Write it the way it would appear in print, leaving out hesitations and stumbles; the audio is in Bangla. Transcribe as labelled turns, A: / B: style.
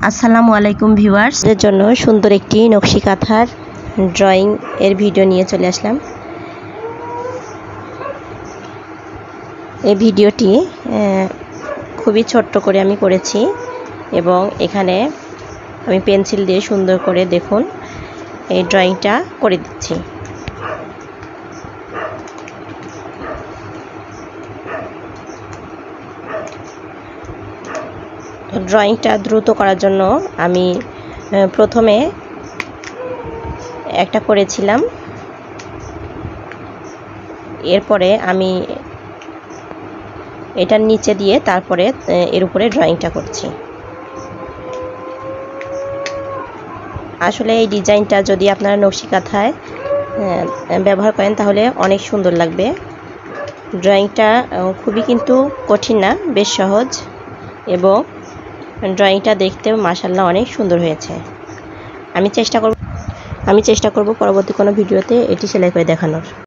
A: আসসালামু আলাইকুম ভিউয়ার্স, এর জন্য সুন্দর একটি নকশি কাঁথার ড্রয়িং এর ভিডিও নিয়ে চলে আসলাম। এই ভিডিওটি খুবই ছোট্ট করে আমি করেছি এবং এখানে আমি পেন্সিল দিয়ে সুন্দর করে দেখুন এই ড্রয়িংটা করে দিচ্ছি। ড্রয়িংটা দ্রুত করার জন্য আমি প্রথমে একটা করেছিলাম, এরপরে আমি এটার নিচে দিয়ে তারপরে এর উপরে ড্রয়িংটা করছি। আসলে এই ডিজাইনটা যদি আপনারা নকশি কাঁথায় ব্যবহার করেন তাহলে অনেক সুন্দর লাগবে। ড্রয়িংটা খুবই কিন্তু কঠিন না, বেশ সহজ এবং ড্রয়িংটা দেখতে মাশাআল্লাহ অনেক সুন্দর হয়েছে। আমি চেষ্টা করব পরবর্তী কোনো ভিডিওতে এটি সেলাই করে দেখানোর।